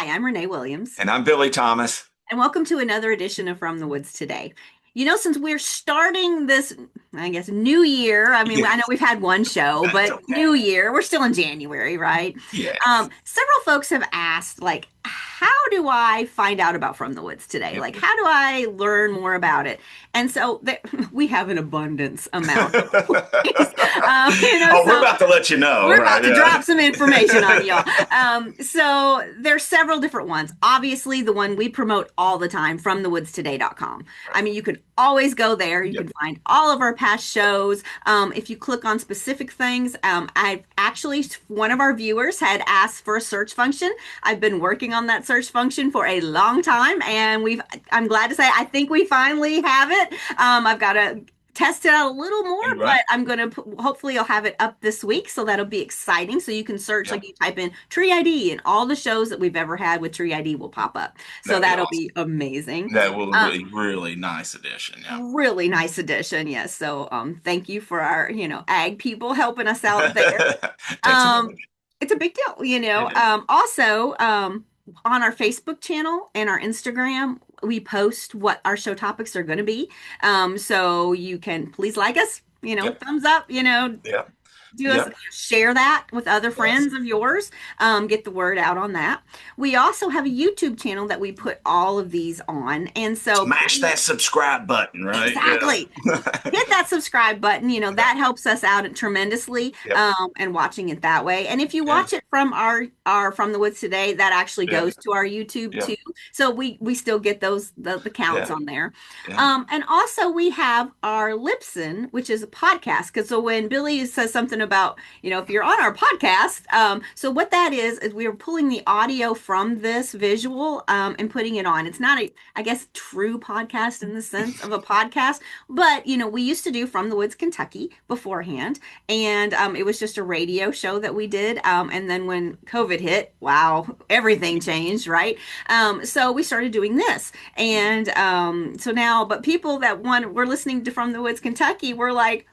Hi, I'm Renee Williams, And I'm Billy Thomas. and welcome to another edition of From the Woods Today. Since we're starting this, I guess, new year, I mean, I know Yes, we've had one show, that's but okay. new year, we're still in January, right? Yes. Several folks have asked, like, how do I find out about From the Woods Today? Yep. Like, how do I learn more about it? And so we have an abundance amount of ways. We're So about to let you know, we're right? about to drop some information on Yeah. y'all. So there's several different ones. Obviously, the one we promote all the time, from thewoods.today.com. I mean, you can always go there. You can Yep. find all of our past shows. If you click on specific things, I've actually, one of our viewers had asked for a search function. I've been working on that search function for a long time, and I'm glad to say, I think we finally have it. I've got to test it out a little more, You but right? I'm going to hopefully I'll have it up this week. So that'll be exciting. So you can search, like Yep. you type in Tree ID, and all the shows that we've ever had with Tree ID will pop up. So That'd be that'll awesome. be amazing. That will Uh, be really nice addition. Yeah. Really nice addition. Yes. So thank you for our, ag people helping us out there. Takes a Um, village. it's a big deal, It is. Also, on our Facebook channel and our Instagram, we post what our show topics are going to be. So you can please like us, Yep. thumbs up, Yep. do us Yep. share that with other Yes. friends of yours, get the word out on that. We also have a YouTube channel that we put all of these on, and so Smash please, that subscribe button, right? Yeah. exactly, hit that subscribe button. Yep. That helps us out tremendously, Yep. and watching it that way. And if you Yeah. watch it from our From the Woods Today, that actually Yeah. goes to our YouTube Yeah. too. So we still get the counts Yeah. on there. Yeah. And also we have our Lipson, which is a podcast. Because so when Billy says something about, if you're on our podcast, so what that is we are pulling the audio from this visual, and putting it on. It's not a, I guess, true podcast in the sense of a podcast, but we used to do From the Woods, Kentucky beforehand, and it was just a radio show that we did. And then when COVID hit, wow, everything changed, right? So we started doing this, and so now, but people that were listening to From the Woods, Kentucky, were like,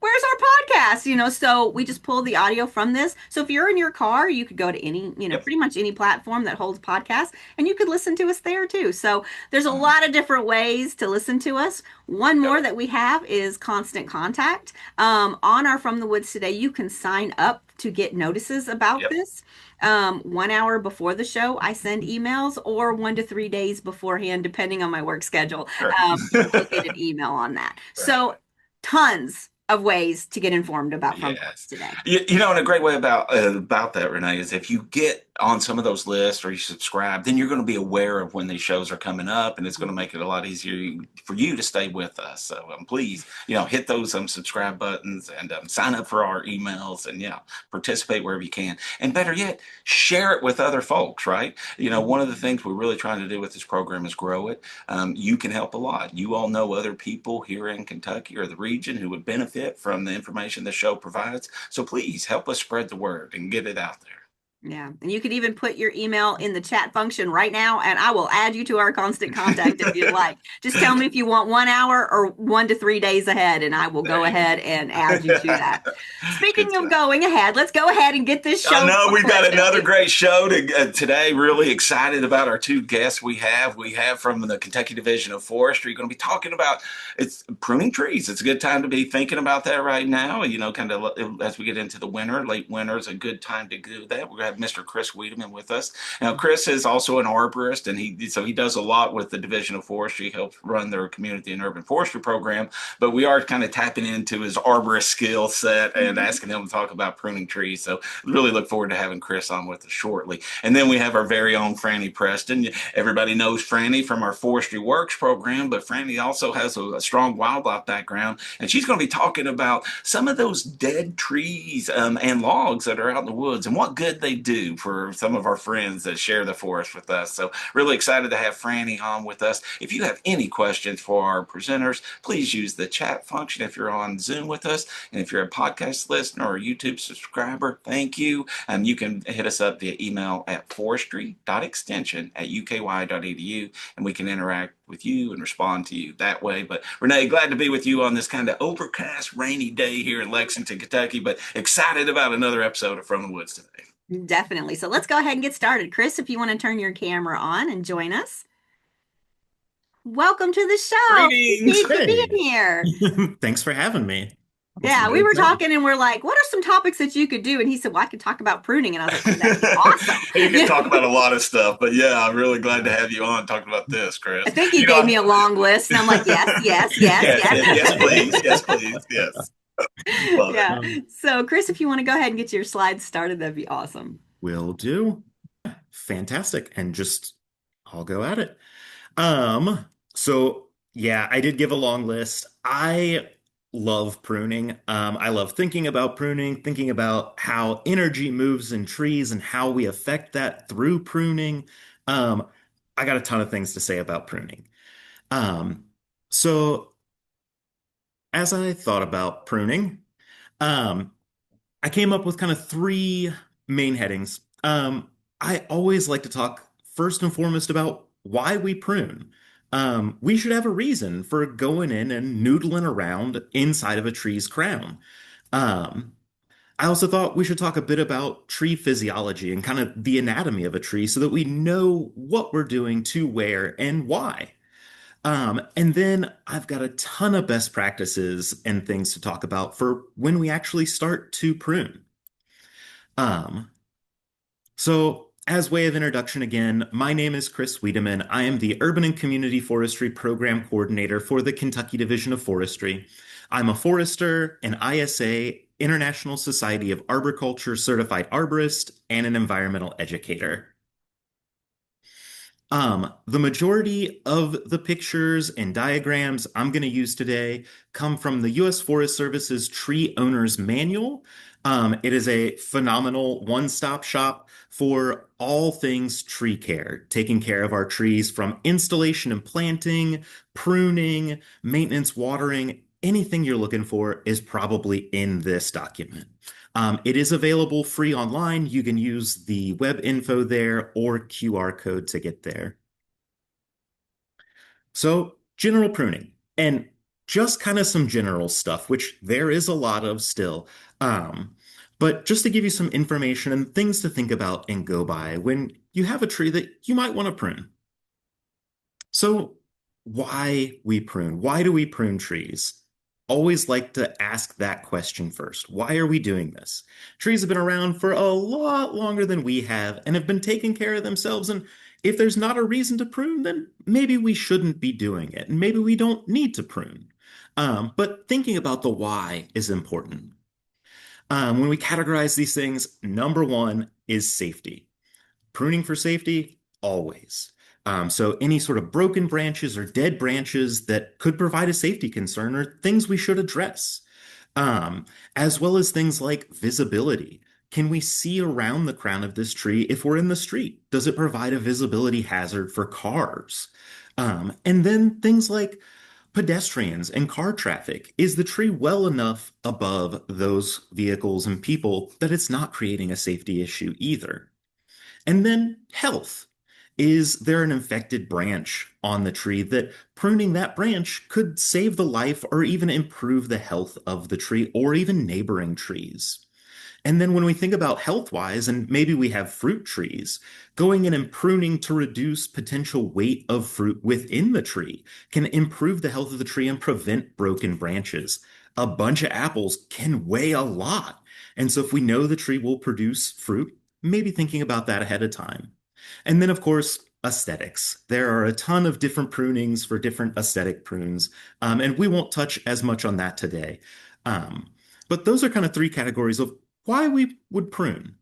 where's our podcast? So we just pull the audio from this. So if you're in your car, you could go to any, Yep. pretty much any platform that holds podcasts, and you could listen to us there too. So there's a Mhm. lot of different ways to listen to us. One Yep. more that we have is Constant Contact. On our From the Woods Today, you can sign up to get notices about Yep. this. 1 hour before the show, I send emails, or 1 to 3 days beforehand, depending on my work schedule. Sure. You'll get an email on that. Right. So tons of ways to get informed about From the Woods Yes. Today. And a great way about that, Renee, is if you get on some of those lists or you subscribe, then you're going to be aware of when these shows are coming up, and it's going to make it a lot easier for you to stay with us. So please, hit those subscribe buttons and sign up for our emails, and participate wherever you can. And better yet, share it with other folks, right? One of the things we're really trying to do with this program is grow it. You can help a lot. You all know other people here in Kentucky or the region who would benefit from the information the show provides. So please help us spread the word and get it out there. Yeah. And you could even put your email in the chat function right now, and I will add you to our constant contact if you'd like. Just tell me if you want 1 hour or 1 to 3 days ahead, and I will There go you ahead and add you to that. Good Speaking of stuff. going ahead, let's go ahead and get this I show know we've rolling, got shall another we? great show today. Really excited about our two guests we have. We have from the Kentucky Division of Forestry. Going to be talking about it's pruning trees. It's a good time to be thinking about that right now. Kind of as we get into the winter, late winter is a good time to do that. We're going to have Mr. Chris Wiedamann with us. Now, Chris is also an arborist, and he does a lot with the Division of Forestry. He helps run their Community and Urban Forestry program. But we are kind of tapping into his arborist skill set and Mhm. asking him to talk about pruning trees. So really look forward to having Chris on with us shortly. And then we have our very own Frannie Preston. Everybody knows Frannie from our Forestry Works program, but Frannie also has a strong wildlife background, and she's going to be talking about some of those dead trees and logs that are out in the woods and what good they do for some of our friends that share the forest with us. So really excited to have Frannie on with us. If you have any questions for our presenters, please use the chat function if you're on Zoom with us. And if you're a podcast listener or a YouTube subscriber, thank you. You can hit us up via email at forestry.extension@uky.edu, and we can interact with you and respond to you that way. But Renee, glad to be with you on this kind of overcast, rainy day here in Lexington, Kentucky, but excited about another episode of From the Woods today. Definitely. So let's go ahead and get started. Chris, if you want to turn your camera on and join us. Welcome to the show. Greetings. Thank you for Hey, being here. thanks for having me. This is Yeah, we really were fun. talking and we're like, what are some topics that you could do? And he said, well, I could talk about pruning. And I was like, oh, that'd be awesome. You can You talk know, about a lot of stuff, but yeah, I'm really glad to have you on talking about this, I Chris. think he You know, gave me a long list. And I'm like, yes, yes, yes, yes, yes, please, yes. yes, please, yes. Love it. Yeah. Um, So, Chris, if you want to go ahead and get your slides started, that'd be awesome. will do. Fantastic. And just I'll go at it. So yeah, I did give a long list. I love pruning. I love thinking about pruning, thinking about how energy moves in trees and how we affect that through pruning. Um, I got a ton of things to say about pruning. Um, so as I thought about pruning, um, I came up with kind of three main headings. I always like to talk first and foremost about why we prune. We should have a reason for going in and noodling around inside of a tree's crown. Um, I also thought we should talk a bit about tree physiology and kind of the anatomy of a tree so that we know what we're doing to where and why. And then I've got a ton of best practices and things to talk about for when we actually start to prune. Um, so, as way of introduction again, my name is Chris Wiedamann. I am the Urban and Community Forestry Program Coordinator for the Kentucky Division of Forestry. I'm a forester, an ISA, International Society of Arboriculture certified arborist, and an environmental educator. The majority of the pictures and diagrams I'm going to use today come from the U.S. Forest Service's Tree Owner's Manual. It is a phenomenal one-stop shop for all things tree care, taking care of our trees from installation and planting, pruning, maintenance, watering. Anything you're looking for is probably in this document. It is available free online. You can use the web info there or QR code to get there. So, general pruning and just kind of some general stuff, which there is a lot of still. Um, but just to give you some information and things to think about and go by when you have a tree that you might want to prune. So, why we prune? Why do we prune trees? Always like to ask that question first. Why are we doing this? Trees have been around for a lot longer than we have and have been taking care of themselves. And if there's not a reason to prune, then maybe we shouldn't be doing it. And maybe we don't need to prune. But thinking about the why is important. When we categorize these things, number one is safety. Pruning for safety, always. So any sort of broken branches or dead branches that could provide a safety concern are things we should address, as well as things like visibility. Can we see around the crown of this tree if we're in the street? Does it provide a visibility hazard for cars? And then things like pedestrians and car traffic. Is the tree well enough above those vehicles and people that it's not creating a safety issue either? And then health. Is there an infected branch on the tree that pruning that branch could save the life or even improve the health of the tree or even neighboring trees? And then when we think about health-wise, and maybe we have fruit trees, going in and pruning to reduce potential weight of fruit within the tree can improve the health of the tree and prevent broken branches. A bunch of apples can weigh a lot. And so if we know the tree will produce fruit, maybe thinking about that ahead of time. And then, of course, aesthetics. There are a ton of different prunings for different aesthetic prunes, and we won't touch as much on that today. Um, but those are kind of three categories of why we would prune.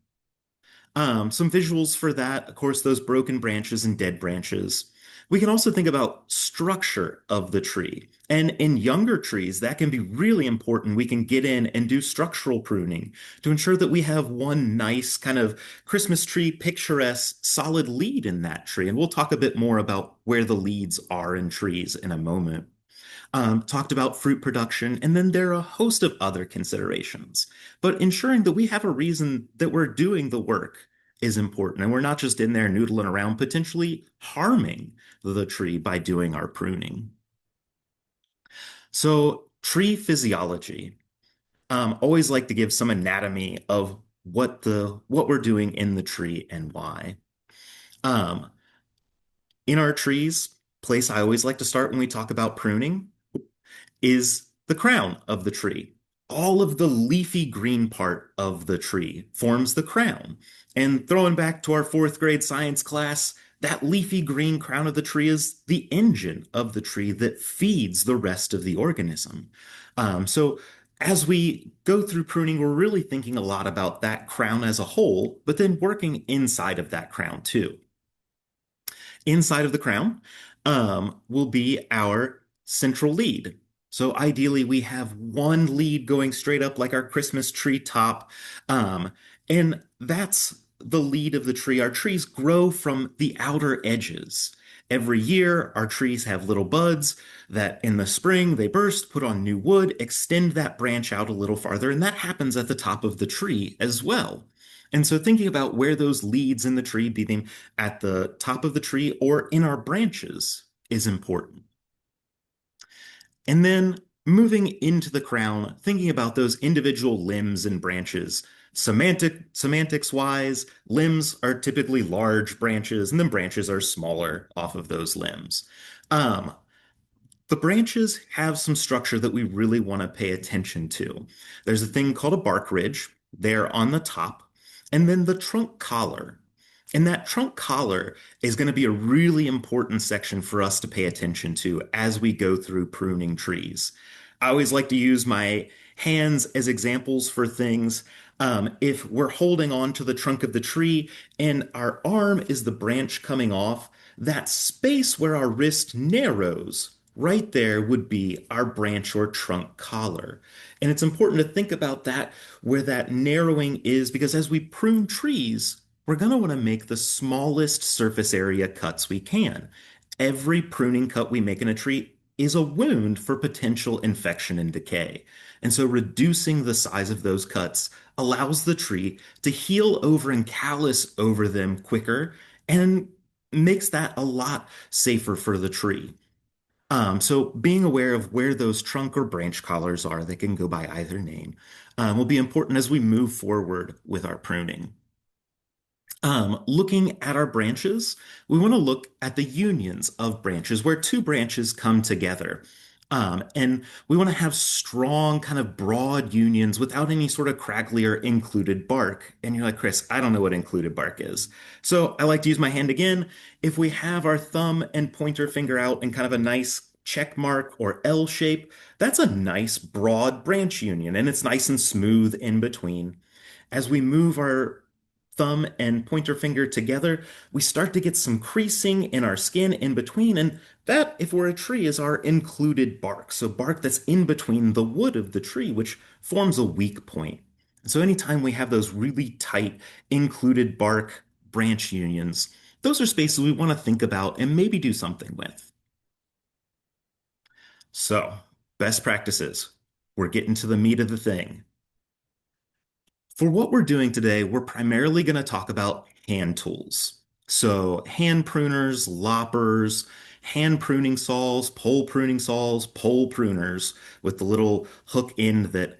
Some visuals for that, of course, those broken branches and dead branches. We can also think about structure of the tree. And in younger trees, that can be really important. We can get in and do structural pruning to ensure that we have one nice kind of Christmas tree picturesque solid lead in that tree. And we'll talk a bit more about where the leads are in trees in a moment. Talked about fruit production, and then there are a host of other considerations. But ensuring that we have a reason that we're doing the work is important, and we're not just in there noodling around, potentially harming the tree by doing our pruning. So, tree physiology. Always like to give some anatomy of what we're doing in the tree and why. Um, in our trees, place I always like to start when we talk about pruning is the crown of the tree. All of the leafy green part of the tree forms the crown. And throwing back to our fourth grade science class, that leafy green crown of the tree is the engine of the tree that feeds the rest of the organism. So as we go through pruning, we're really thinking a lot about that crown as a whole, but then working inside of that crown too. Inside of the crown will be our central lead. So ideally, we have one lead going straight up like our Christmas tree top. Um, and that's the lead of the tree. Our trees grow from the outer edges. Every year, our trees have little buds that in the spring they burst, put on new wood, extend that branch out a little farther, and that happens at the top of the tree as well. And so thinking about where those leads in the tree, be them at the top of the tree or in our branches, is important. And then moving into the crown, thinking about those individual limbs and branches. Semantics wise, limbs are typically large branches, and then branches are smaller off of those limbs. Um, the branches have some structure that we really want to pay attention to. There's a thing called a bark ridge there on the top, and then the trunk collar. And that trunk collar is going to be a really important section for us to pay attention to as we go through pruning trees. I always like to use my hands as examples for things. If we're holding on to the trunk of the tree and our arm is the branch coming off, that space where our wrist narrows, right there would be our branch or trunk collar. And it's important to think about that where that narrowing is because as we prune trees, we're going to want to make the smallest surface area cuts we can. Every pruning cut we make in a tree is a wound for potential infection and decay. And so reducing the size of those cuts allows the tree to heal over and callus over them quicker and makes that a lot safer for the tree. So being aware of where those trunk or branch collars are, they can go by either name, will be important as we move forward with our pruning. Looking at our branches, we want to look at the unions of branches where two branches come together. And we want to have strong, kind of broad unions without any sort of craggly or included bark. And you're like, Chris, I don't know what included bark is. So I like to use my hand again. If we have our thumb and pointer finger out in kind of a nice check mark or L shape, that's a nice broad branch union and it's nice and smooth in between. As we move our thumb and pointer finger together, we start to get some creasing in our skin in between. And that, if we're a tree, is our included bark. So bark that's in between the wood of the tree, which forms a weak point. So anytime we have those really tight included bark branch unions, those are spaces we want to think about and maybe do something with. So, best practices. We're getting to the meat of the thing. For what we're doing today, we're primarily going to talk about hand tools. So hand pruners, loppers, hand pruning saws, pole pruners with the little hook end that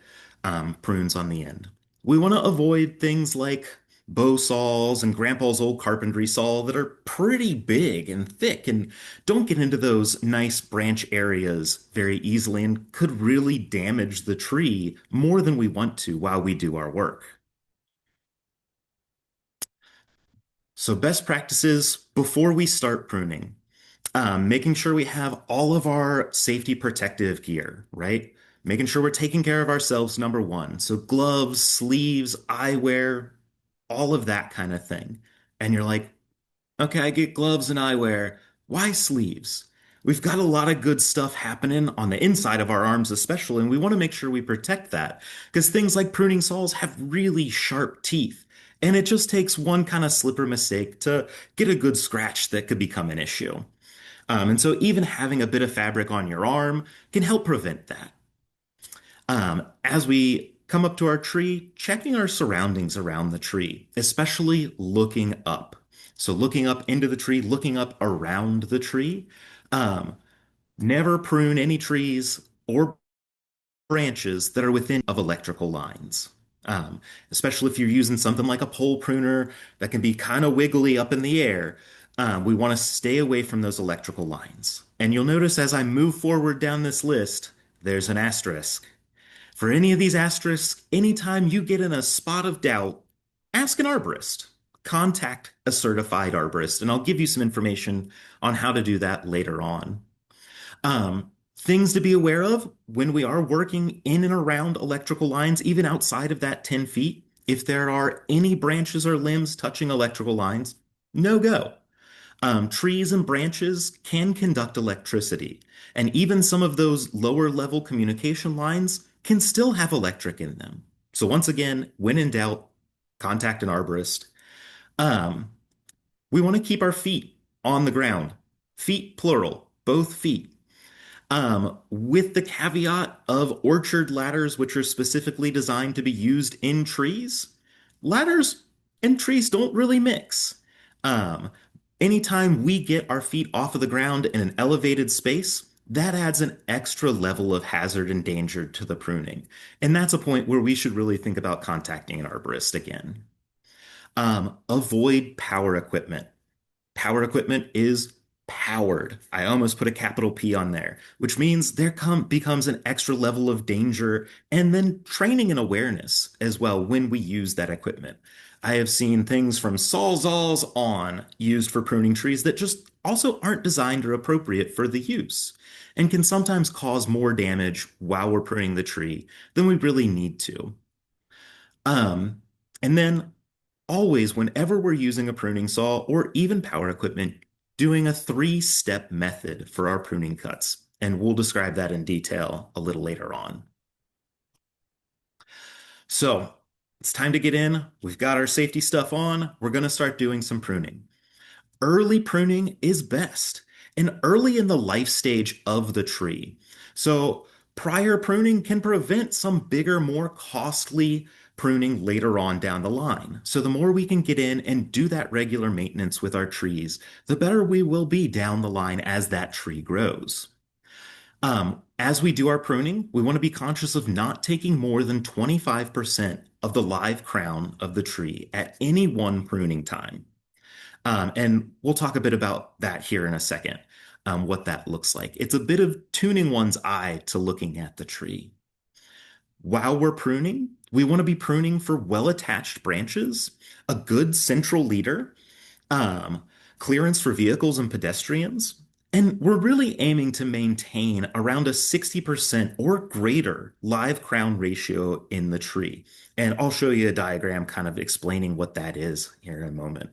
prunes on the end. We want to avoid things like bow saws and grandpa's old carpentry saw that are pretty big and thick and don't get into those nice branch areas very easily and could really damage the tree more than we want to while we do our work. So best practices before we start pruning, making sure we have all of our safety protective gear, right? Making sure we're taking care of ourselves, number one. So gloves, sleeves, eyewear, all of that kind of thing. And you're like, okay, I get gloves and eyewear. Why sleeves? We've got a lot of good stuff happening on the inside of our arms, especially, and we want to make sure we protect that because things like pruning saws have really sharp teeth. And it just takes one kind of slip or mistake to get a good scratch that could become an issue. And so even having a bit of fabric on your arm can help prevent that. As we come up to our tree, checking our surroundings around the tree, especially looking up. So looking up into the tree, looking up around the tree. Um, Never prune any trees or branches that are within of electrical lines. Um, Especially if you're using something like a pole pruner that can be kind of wiggly up in the air. We want to stay away from those electrical lines. And you'll notice as I move forward down this list, there's an asterisk. For any of these asterisks, anytime you get in a spot of doubt, ask an arborist. Contact a certified arborist, and I'll give you some information on how to do that later on. Things to be aware of when we are working in and around electrical lines, even outside of that 10 feet. If there are any branches or limbs touching electrical lines, no go. Trees and branches can conduct electricity, and even some of those lower level communication lines can still have electric in them. So, once again, when in doubt, contact an arborist. Um, we want to keep our feet on the ground, feet plural, both feet. With the caveat of orchard ladders, which are specifically designed to be used in trees, ladders and trees don't really mix. Um, Anytime we get our feet off of the ground in an elevated space, that adds an extra level of hazard and danger to the pruning. And that's a point where we should really think about contacting an arborist again. Avoid power equipment. Power equipment is powered. I almost put a capital P on there, which means becomes an extra level of danger and then training and awareness as well when we use that equipment. I have seen things from sawzalls on used for pruning trees that just also aren't designed or appropriate for the use and can sometimes cause more damage while we're pruning the tree than we really need to. Um, and then always, whenever we're using a pruning saw or even power equipment, doing a three-step method for our pruning cuts. And we'll describe that in detail a little later on. So it's time to get in. We've got our safety stuff on. We're going to start doing some pruning. Early pruning is best and early in the life stage of the tree. So prior pruning can prevent some bigger, more costly pruning later on down the line. So the more we can get in and do that regular maintenance with our trees, the better we will be down the line as that tree grows. As we do our pruning, we want to be conscious of not taking more than 25% of the live crown of the tree at any one pruning time. And we'll talk a bit about that here in a second, what that looks like. It's a bit of tuning one's eye to looking at the tree. While we're pruning, we want to be pruning for well-attached branches, a good central leader, um, clearance for vehicles and pedestrians, and we're really aiming to maintain around a 60% or greater live crown ratio in the tree. And I'll show you a diagram kind of explaining what that is here in a moment.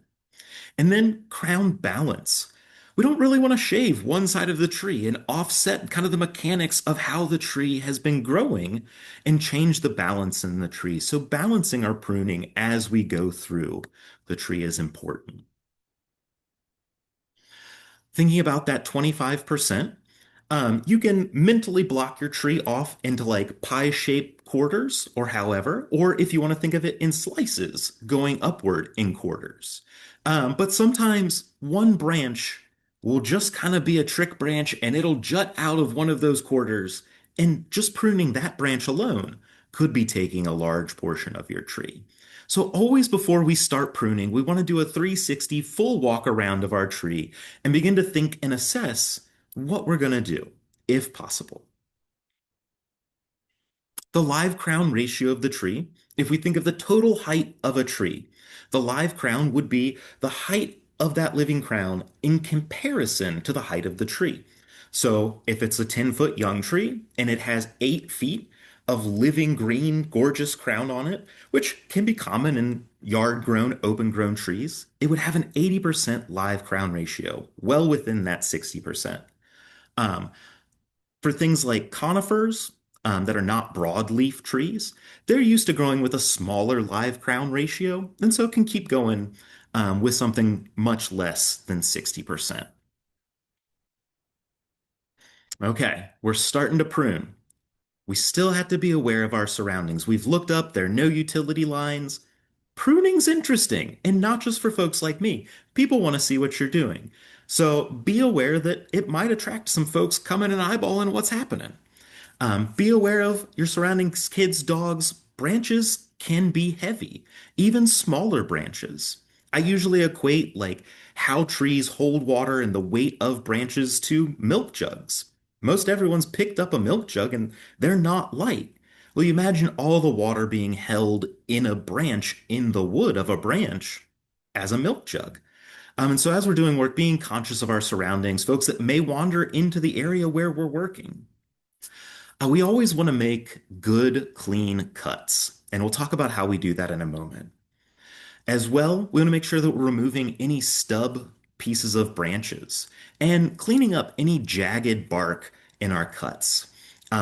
And then crown balance. We don't really want to shave one side of the tree and offset kind of the mechanics of how the tree has been growing and change the balance in the tree. So balancing our pruning as we go through the tree is important. Thinking about that 25%, you can mentally block your tree off into like pie-shaped quarters or however, or if you want to think of it in slices going upward in quarters. But sometimes one branch will just kind of be a trick branch and it'll jut out of one of those quarters, and just pruning that branch alone could be taking a large portion of your tree. So always before we start pruning, we want to do a 360 full walk around of our tree and begin to think and assess what we're going to do, if possible. The live crown ratio of the tree, if we think of the total height of a tree, the live crown would be the height of that living crown in comparison to the height of the tree. So if it's a 10-foot young tree and it has 8 feet of living green, gorgeous crown on it, which can be common in yard grown, open grown trees, it would have an 80% live crown ratio, well within that 60%. Um, for things like conifers that are not broadleaf trees, they're used to growing with a smaller live crown ratio, and so can keep going with something much less than 60%. Okay, we're starting to prune. We still have to be aware of our surroundings. We've looked up, there are no utility lines. Pruning's interesting, and not just for folks like me. People want to see what you're doing. So be aware that it might attract some folks coming and eyeballing what's happening. Be aware of your surroundings, kids, dogs. Branches can be heavy, even smaller branches. I usually equate like how trees hold water and the weight of branches to milk jugs. Most everyone's picked up a milk jug and they're not light. Well, you imagine all the water being held in a branch, in the wood of a branch, as a milk jug. And so as we're doing work, being conscious of our surroundings, folks that may wander into the area where we're working, we always want to make good, clean cuts. And we'll talk about how we do that in a moment. As well, we want to make sure that we're removing any stub pieces of branches and cleaning up any jagged bark in our cuts.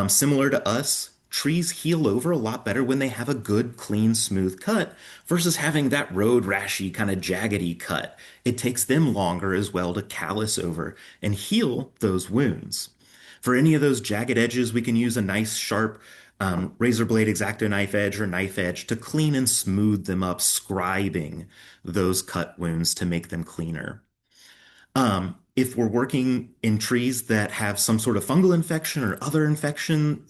Similar to us, trees heal over a lot better when they have a good, clean, smooth cut versus having that road rashy, kind of jaggedy cut. It takes them longer as well to callus over and heal those wounds. For any of those jagged edges, we can use a nice sharp razor blade X-Acto knife edge or knife edge to clean and smooth them up, scribing those cut wounds to make them cleaner. If we're working in trees that have some sort of fungal infection or other infection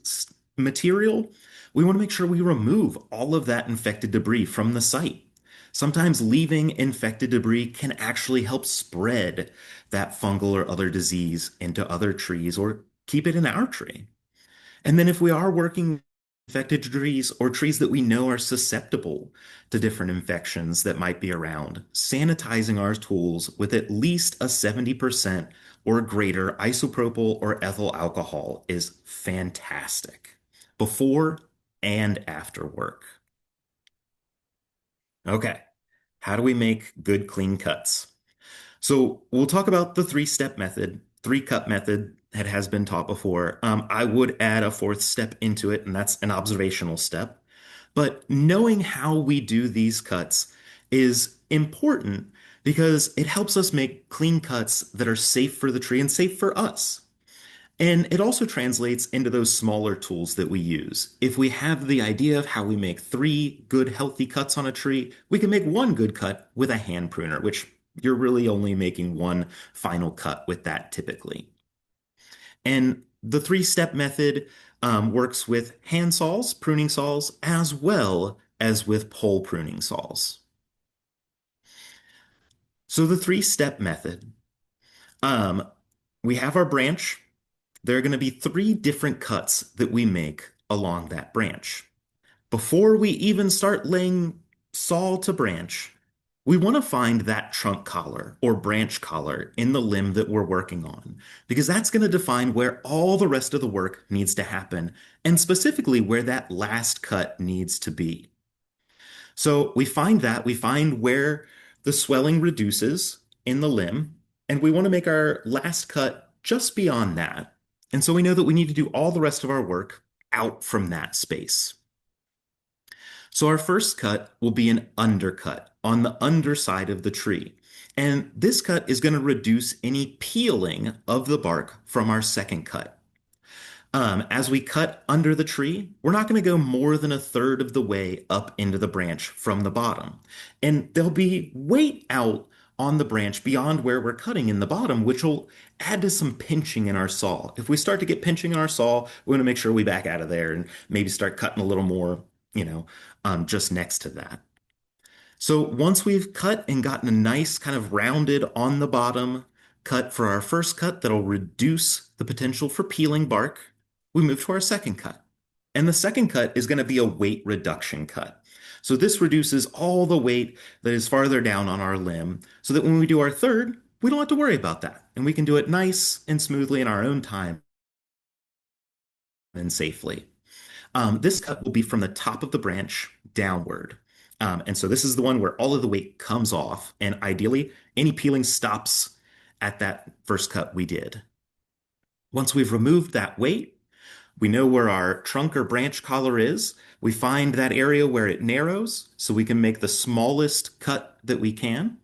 material, we want to make sure we remove all of that infected debris from the site. Sometimes leaving infected debris can actually help spread that fungal or other disease into other trees or keep it in our tree. And then if we are working infected trees or trees that we know are susceptible to different infections that might be around, sanitizing our tools with at least a 70% or greater isopropyl or ethyl alcohol is fantastic before and after work. Okay, how do we make good clean cuts? So we'll talk about the three-step method, three-cut method that has been taught before. I would add a fourth step into it, and that's an observational step. But knowing how we do these cuts is important because it helps us make clean cuts that are safe for the tree and safe for us. And it also translates into those smaller tools that we use. If we have the idea of how we make three good, healthy cuts on a tree, we can make one good cut with a hand pruner, which you're really only making one final cut with that typically. And the three-step method works with hand saws, pruning saws, as well as with pole pruning saws. So the three-step method, we have our branch. There are going to be three different cuts that we make along that branch. Before we even start laying saw to branch, we want to find that trunk collar or branch collar in the limb that we're working on, because that's going to define where all the rest of the work needs to happen, and specifically where that last cut needs to be. So we find where the swelling reduces in the limb, and we want to make our last cut just beyond that. And so we know that we need to do all the rest of our work out from that space. So our first cut will be an undercut on the underside of the tree. And this cut is going to reduce any peeling of the bark from our second cut. As we cut under the tree, we're not going to go more than a third of the way up into the branch from the bottom. And there'll be weight out on the branch beyond where we're cutting in the bottom, which will add to some pinching in our saw. If we start to get pinching in our saw, we want to make sure we back out of there and maybe start cutting a little more, just next to that. So once we've cut and gotten a nice kind of rounded on the bottom cut for our first cut that'll reduce the potential for peeling bark, we move to our second cut. And the second cut is going to be a weight reduction cut. So this reduces all the weight that is farther down on our limb so that when we do our third, we don't have to worry about that. And we can do it nice and smoothly in our own time and safely. This cut will be from the top of the branch downward. And so this is the one where all of the weight comes off. And ideally, any peeling stops at that first cut we did. Once we've removed that weight, we know where our trunk or branch collar is. We find that area where it narrows so we can make the smallest cut that we can.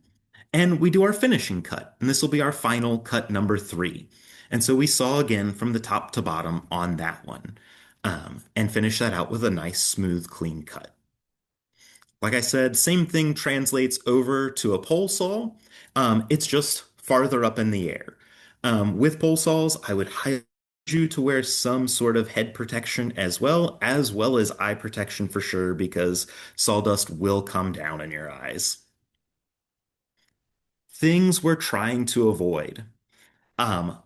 And we do our finishing cut. And this will be our final cut number 3. And so we saw again from the top to bottom on that one. And finish that out with a nice, smooth, clean cut. Like I said, same thing translates over to a pole saw. It's just farther up in the air. With pole saws, I would highly you to wear some sort of head protection as well as eye protection for sure, because sawdust will come down in your eyes. Things we're trying to avoid.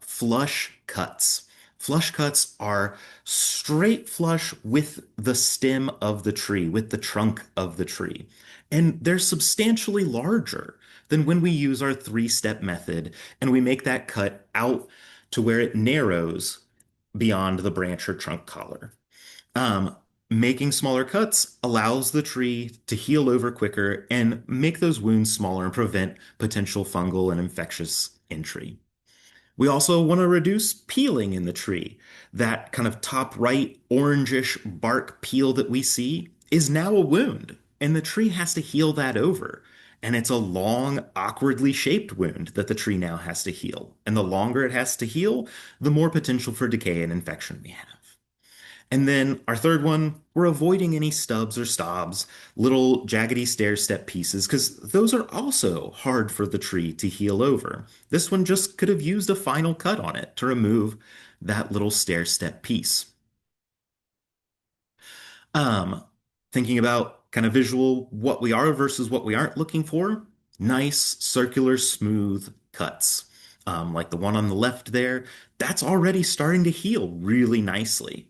Flush cuts. Flush cuts are straight flush with the stem of the tree, with the trunk of the tree. And they're substantially larger than when we use our three-step method and we make that cut out to where it narrows beyond the branch or trunk collar. Um, Making smaller cuts allows the tree to heal over quicker and make those wounds smaller and prevent potential fungal and infectious entry. We also want to reduce peeling in the tree. That kind of top right orangish bark peel that we see is now a wound, and the tree has to heal that over. And it's a long, awkwardly shaped wound that the tree now has to heal. And the longer it has to heal, the more potential for decay and infection we have. And then our third one, we're avoiding any stubs or stobs, little jaggedy stair step pieces, because those are also hard for the tree to heal over. This one just could have used a final cut on it to remove that little stair step piece. Um, Thinking about kind of visual what we are versus what we aren't looking for, nice, circular, smooth cuts. Like the one on the left there, that's already starting to heal really nicely.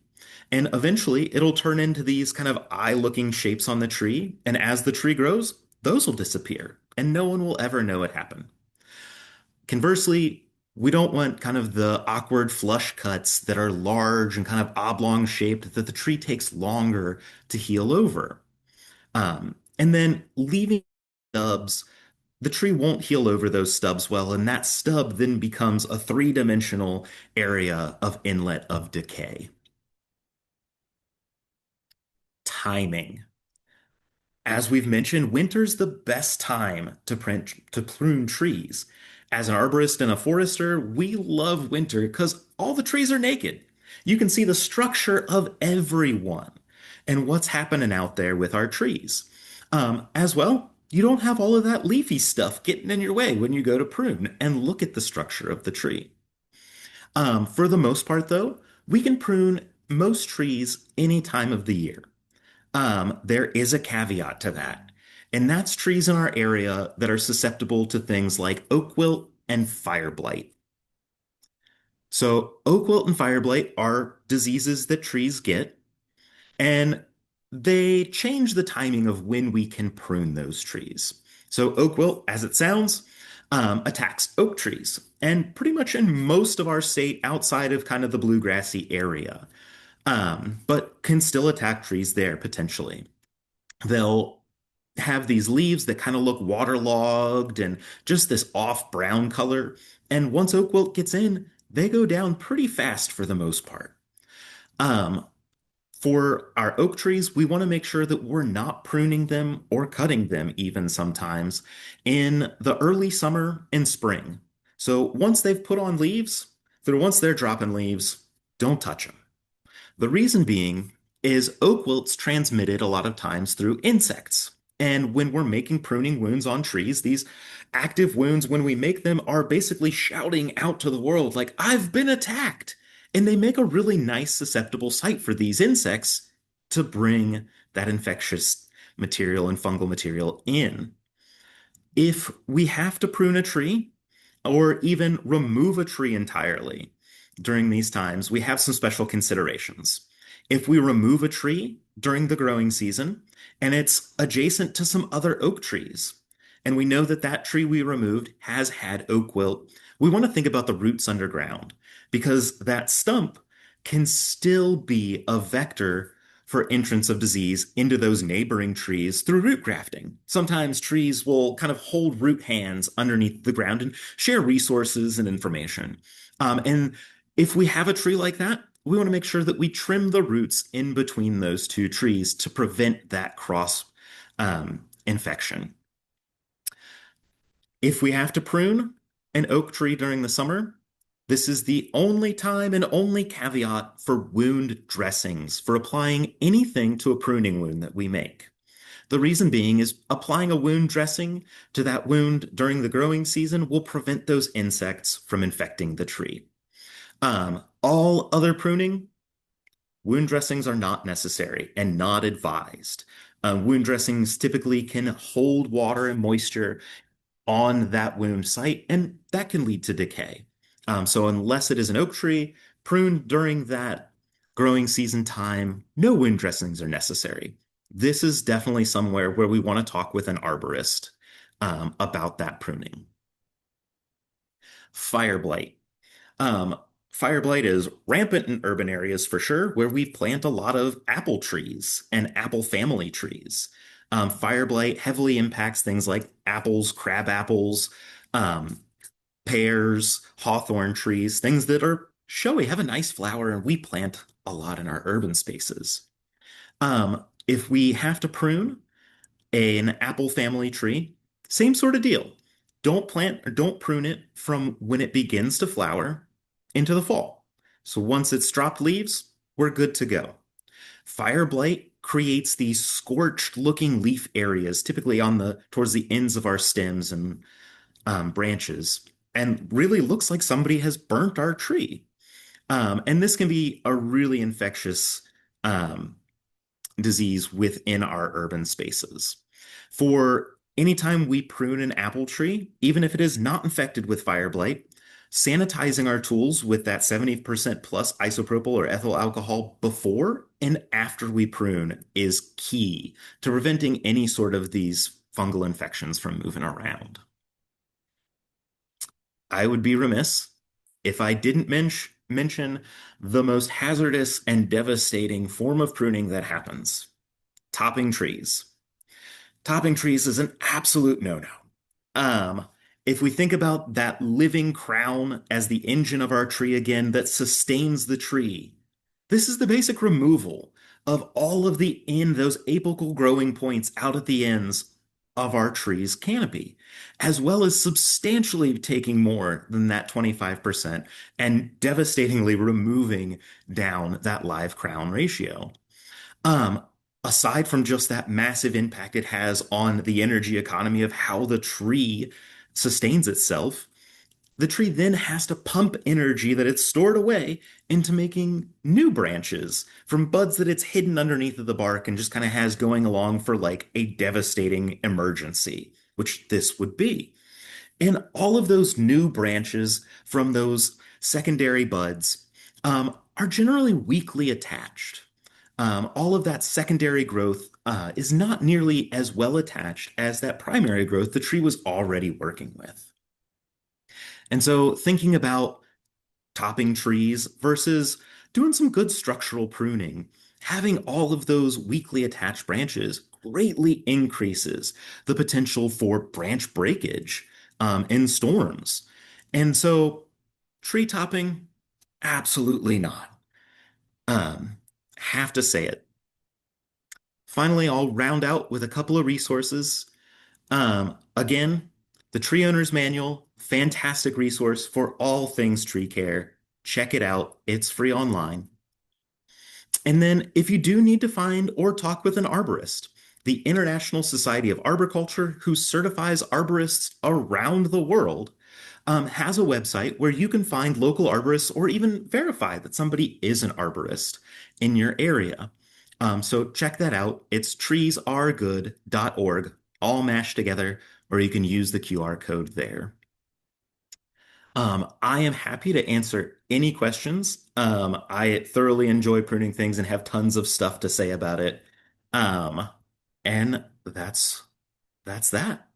And eventually it'll turn into these kind of eye-looking shapes on the tree. And as the tree grows, those will disappear, and no one will ever know it happened. Conversely, we don't want kind of the awkward flush cuts that are large and kind of oblong shaped that the tree takes longer to heal over. And then leaving stubs, the tree won't heal over those stubs well, and that stub then becomes a three-dimensional area of inlet of decay. Timing. As we've mentioned, winter's the best time to prune trees. As an arborist and a forester, we love winter because all the trees are naked. You can see the structure of everyone and what's happening out there with our trees. As well, you don't have all of that leafy stuff getting in your way when you go to prune and look at the structure of the tree. For the most part, though, we can prune most trees any time of the year. There is a caveat to that, and that's trees in our area that are susceptible to things like oak wilt and fire blight. So, oak wilt and fire blight are diseases that trees get, and they change the timing of when we can prune those trees. So, oak wilt, as it sounds, attacks oak trees, and pretty much in most of our state outside of kind of the bluegrassy area, but can still attack trees there potentially. They'll have these leaves that kind of look waterlogged and just this off brown color. And once oak wilt gets in, they go down pretty fast for the most part. Um, for our oak trees, we want to make sure that we're not pruning them or cutting them even sometimes in the early summer and spring. So once they're dropping leaves, don't touch them. The reason being is oak wilt's transmitted a lot of times through insects. And when we're making pruning wounds on trees, these active wounds, when we make them, are basically shouting out to the world, like, I've been attacked. And they make a really nice, susceptible site for these insects to bring that infectious material and fungal material in. If we have to prune a tree or even remove a tree entirely during these times, we have some special considerations. If we remove a tree during the growing season and it's adjacent to some other oak trees, and we know that that tree we removed has had oak wilt, we want to think about the roots underground because that stump can still be a vector for entrance of disease into those neighboring trees through root grafting. Sometimes trees will kind of hold root hands underneath the ground and share resources and information. And if we have a tree like that, we want to make sure that we trim the roots in between those two trees to prevent that cross infection. If we have to prune an oak tree during the summer, this is the only time and only caveat for wound dressings, for applying anything to a pruning wound that we make. The reason being is applying a wound dressing to that wound during the growing season will prevent those insects from infecting the tree. All other pruning, wound dressings are not necessary and not advised. Wound dressings typically can hold water and moisture on that wound site, and that can lead to decay. So unless it is an oak tree pruned during that growing season time, no wound dressings are necessary. This is definitely somewhere where we want to talk with an arborist about that pruning. Fire blight. Um, Fire blight is rampant in urban areas for sure, where we plant a lot of apple trees and apple family trees. Fire blight heavily impacts things like apples, crab apples, um, pears, hawthorn trees, things that are showy, have a nice flower, and we plant a lot in our urban spaces. If we have to prune an apple family tree, same sort of deal. Don't plant or don't prune it from when it begins to flower into the fall. So once it's dropped leaves, we're good to go. Fire blight creates these scorched looking leaf areas, typically on the towards the ends of our stems and branches, and really looks like somebody has burnt our tree. And this can be a really infectious um, disease within our urban spaces. For anytime we prune an apple tree, even if it is not infected with fire blight, sanitizing our tools with that 70% plus isopropyl or ethyl alcohol before and after we prune is key to preventing any sort of these fungal infections from moving around. I would be remiss if I didn't mention the most hazardous and devastating form of pruning that happens, topping trees. Topping trees is an absolute no-no. Um, if we think about that living crown as the engine of our tree again that sustains the tree, this is the basic removal of all of those apical growing points out at the ends of our tree's canopy, as well as substantially taking more than that 25% and devastatingly removing down that live crown ratio. Um, Aside from just that massive impact it has on the energy economy of how the tree sustains itself, the tree then has to pump energy that it's stored away into making new branches from buds that it's hidden underneath of the bark and just kind of has going along for like a devastating emergency, which this would be. And all of those new branches from those secondary buds are generally weakly attached. All of that secondary growth is not nearly as well attached as that primary growth the tree was already working with. And so thinking about topping trees versus doing some good structural pruning, having all of those weakly attached branches greatly increases the potential for branch breakage in storms. And so tree topping, absolutely not. Um, have to say it. Finally, I'll round out with a couple of resources. Again, the Tree Owner's Manual, fantastic resource for all things tree care. Check it out. It's free online. And then, if you do need to find or talk with an arborist, the International Society of Arboriculture, who certifies arborists around the world, has a website where you can find local arborists or even verify that somebody is an arborist in your area. So check that out. It's treesaregood.org, all mashed together, or you can use the QR code there. I am happy to answer any questions. I thoroughly enjoy pruning things and have tons of stuff to say about it. Um, and that's that.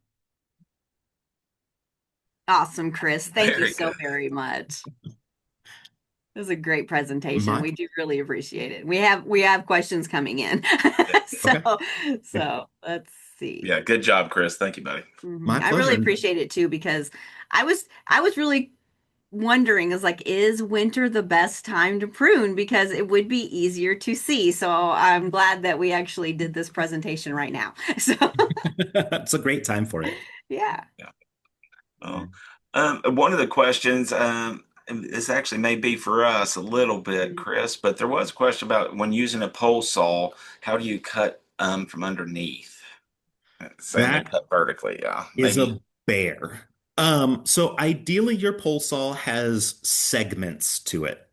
Awesome, Chris. Thank you Very so good. very much. It was a great presentation. My We do really appreciate it. We have questions coming in. Yeah. So okay. Yeah, so let's see. Yeah, good job, Chris. Thank you, buddy. my I really pleasure. appreciate it too because I was really wondering is like is winter the best time to prune because it would be easier to see. So I'm glad that we actually did this presentation right now. So It's a great time for it. yeah. Yeah. Well, one of the questions, this actually may be for us a little bit, Mhm. Chris, but there was a question about when using a pole saw, how do you cut from underneath? Saying they That cut vertically, yeah. is Maybe. a bear. So ideally, your pole saw has segments to it.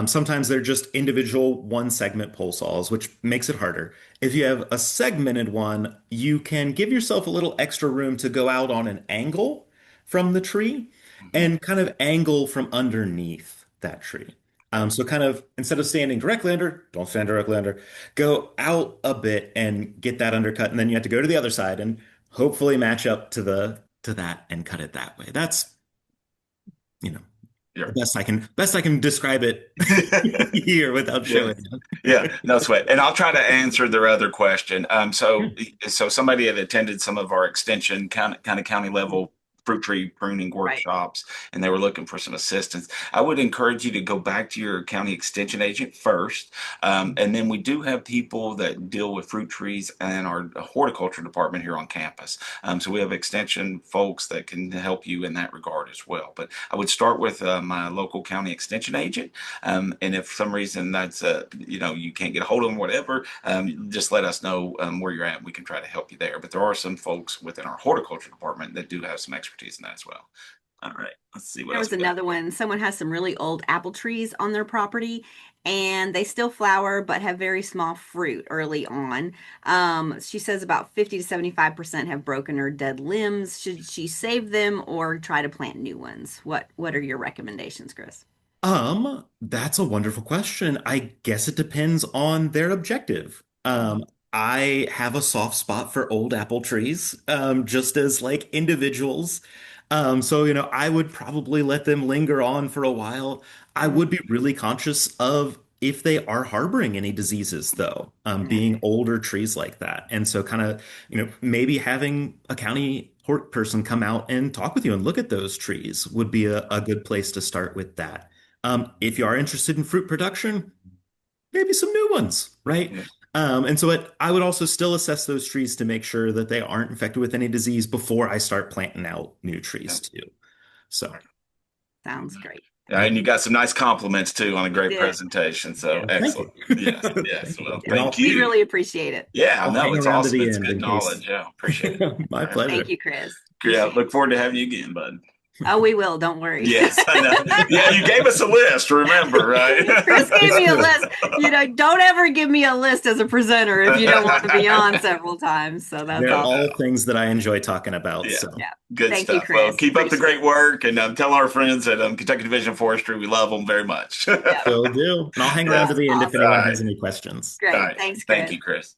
Sometimes they're just individual one segment pole saws, which makes it harder. If you have a segmented one, you can give yourself a little extra room to go out on an angle from the tree Mhm. and kind of angle from underneath that tree. So kind of instead of standing directly under, don't stand directly under, go out a bit and get that undercut, and then you have to go to the other side and hopefully match up to that and cut it that way. That's, you know, Yeah. the best I can describe it here without Yeah. showing Yeah, it. no sweat. And I'll try to answer their other question. So somebody had attended some of our extension county level fruit tree pruning Right. workshops, and they were looking for some assistance. I would encourage you to go back to your county extension agent first, and then we do have people that deal with fruit trees and our horticulture department here on campus. So we have extension folks that can help you in that regard as well. But I would start with my local county extension agent, and if for some reason that's you can't get a hold of them, whatever, just let us know where you're at. We can try to help you there. But there are some folks within our horticulture department that do have some expertise in that as well. All right, let's see what There else was we got. another one. Someone has some really old apple trees on their property and they still flower but have very small fruit early on. She says about 50 to 75% have broken or dead limbs. Should she save them or try to plant new ones? What are your recommendations, Chris? That's a wonderful question. I guess it depends on their objective. I have a soft spot for old apple trees, just as like individuals. So, I would probably let them linger on for a while. I would be really conscious of if they are harboring any diseases, though, being older trees like that. And so, kind of, maybe having a county hort person come out and talk with you and look at those trees would be a good place to start with that. If you are interested in fruit production, maybe some new ones, right? Yeah. And so I would also still assess those trees to make sure that they aren't infected with any disease before I start planting out new Yeah. trees too. So, Sounds great. Yeah, and you got some nice compliments too on a I great did. presentation. So yeah, thank excellent. you. Yes, yes. Well, And thank We you. really appreciate it. Yeah, I I'll know hang it's around to awesome. the It's end good in case. knowledge. Yeah, appreciate it. My All right. Thank pleasure. you, Chris. Yeah, Appreciate look it. forward to having you again, bud. Oh, we will. Don't worry. Yes, I know. Yeah, you gave us a list, remember, right? Chris gave It's me a true. list. Don't ever give me a list as a presenter if you don't want to be on several times. So that's They're No awesome. all doubt. things that I enjoy talking about. Yeah, So, Yeah. good Thank you, stuff. Well, Chris. keep up the Appreciate great it. work and tell our friends at Kentucky Division of Forestry we love them very much. Yeah. will do. And I'll hang around Yes. to That's the end if All awesome. anyone right. has any questions. All Great. right. Thanks, Thank Chris. you, Chris.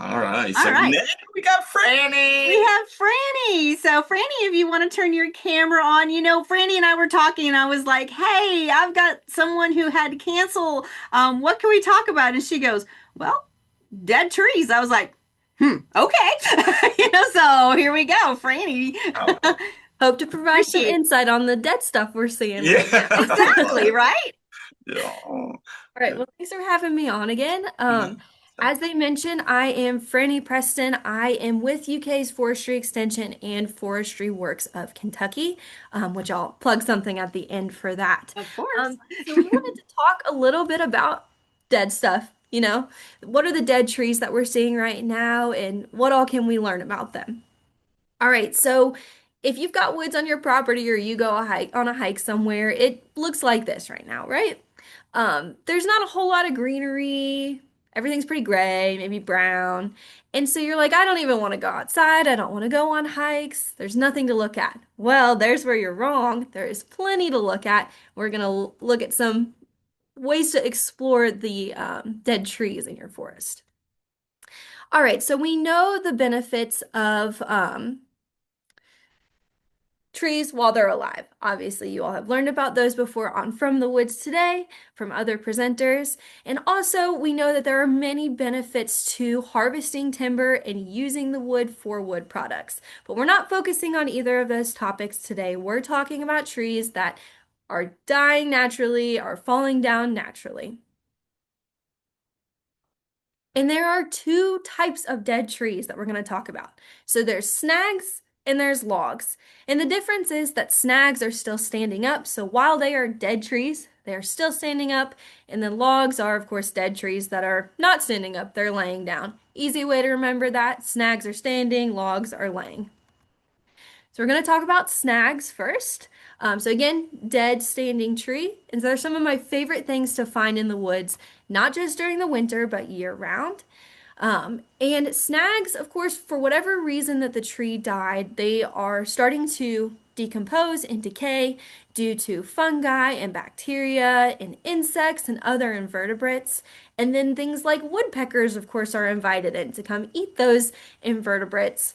All right. All So right. next we got We Frannie. have Franny. So, Franny, if you want to turn your camera on, Franny and I were talking, and I was like, "Hey, I've got someone who had to cancel. What can we talk about?" And she goes, "Well, dead trees." I was like, okay." So here we go, Franny. Oh, Hope to provide some Appreciate insight on the dead stuff we're seeing right yeah. now. exactly right. Yeah. All right, well, thanks for having me on again. As they mentioned, I am Frannie Preston. I am with UK's Forestry Extension and Forestry Works of Kentucky, which I'll plug something at the end for that. Of course. So we wanted to talk a little bit about dead stuff. What are the dead trees that we're seeing right now, and what all can we learn about them? All right, so if you've got woods on your property or you go on a hike somewhere, it looks like this right now, right? There's not a whole lot of greenery. Everything's pretty gray, maybe brown. And so you're like, I don't even want to go outside. I don't want to go on hikes. There's nothing to look at. Well, there's where you're wrong. There is plenty to look at. We're going to look at some ways to explore the dead trees in your forest. All right, so we know the benefits of trees while they're alive. Obviously, you all have learned about those before on From the Woods today from other presenters. And also, we know that there are many benefits to harvesting timber and using the wood for wood products. But we're not focusing on either of those topics today. We're talking about trees that are dying naturally, are falling down naturally. And there are two types of dead trees that we're going to talk about. So there's snags and there's logs. And the difference is that snags are still standing up. So while they are dead trees, they are still standing up. And the logs are, of course, dead trees that are not standing up. They're laying down. Easy way to remember that. Snags are standing, logs are laying. So we're going to talk about snags first. So again, dead standing tree. And they're some of my favorite things to find in the woods, not just during the winter, but year round. And snags, of course, for whatever reason that the tree died, they are starting to decompose and decay due to fungi and bacteria and insects and other invertebrates. And then things like woodpeckers, of course, are invited in to come eat those invertebrates.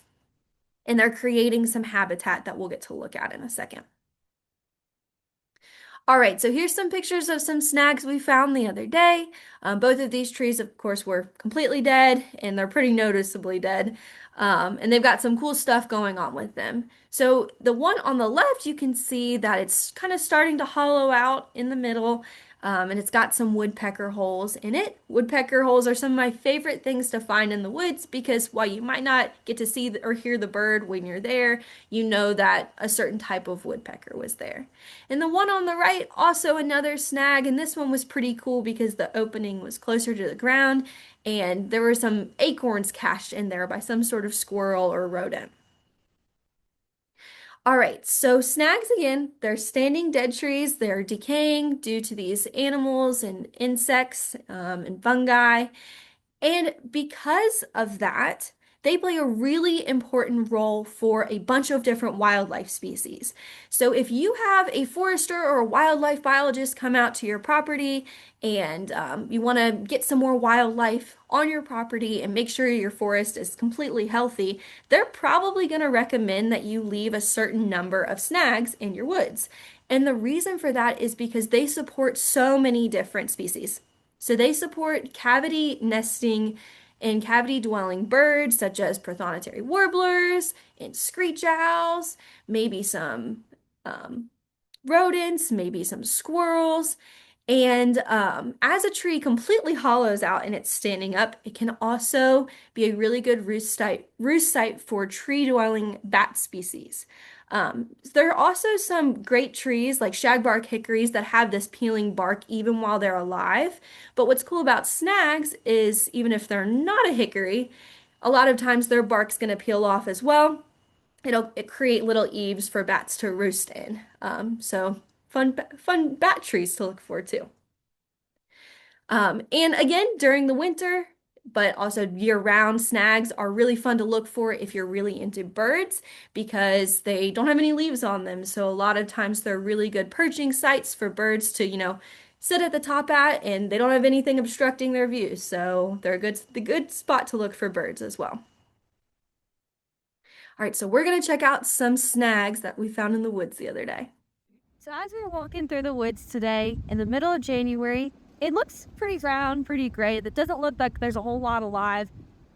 And they're creating some habitat that we'll get to look at in a second. All right, so here's some pictures of some snags we found the other day. Both of these trees, of course, were completely dead, and they're pretty noticeably dead. And they've got some cool stuff going on with them. So the one on the left, you can see that it's kind of starting to hollow out in the middle, and it's got some woodpecker holes in it. Woodpecker holes are some of my favorite things to find in the woods because while you might not get to see or hear the bird when you're there, you know that a certain type of woodpecker was there. And the one on the right, also another snag, and this one was pretty cool because the opening was closer to the ground and there were some acorns cached in there by some sort of squirrel or rodent. All right, so snags again, they're standing dead trees. They're decaying due to these animals and insects and fungi. And because of that, they play a really important role for a bunch of different wildlife species. So if you have a forester or a wildlife biologist come out to your property and you want to get some more wildlife on your property and make sure your forest is completely healthy, they're probably going to recommend that you leave a certain number of snags in your woods. And the reason for that is because they support so many different species. So they support cavity nesting and cavity dwelling birds such as prothonotary warblers and screech owls, maybe some rodents, maybe some squirrels. And as a tree completely hollows out and it's standing up, it can also be a really good roost site for tree dwelling bat species. There are also some great trees like shagbark hickories that have this peeling bark even while they're alive. But what's cool about snags is even if they're not a hickory, a lot of times their bark's going to peel off as well. It create little eaves for bats to roost in. So fun bat trees to look forward to. And again, during the winter, but also year-round, snags are really fun to look for if you're really into birds because they don't have any leaves on them. So a lot of times they're really good perching sites for birds to, sit at the top at, and they don't have anything obstructing their views. So they're the good spot to look for birds as well. All right, so we're going to check out some snags that we found in the woods the other day. So as we were walking through the woods today in the middle of January, it looks pretty brown, pretty gray. It doesn't look like there's a whole lot alive.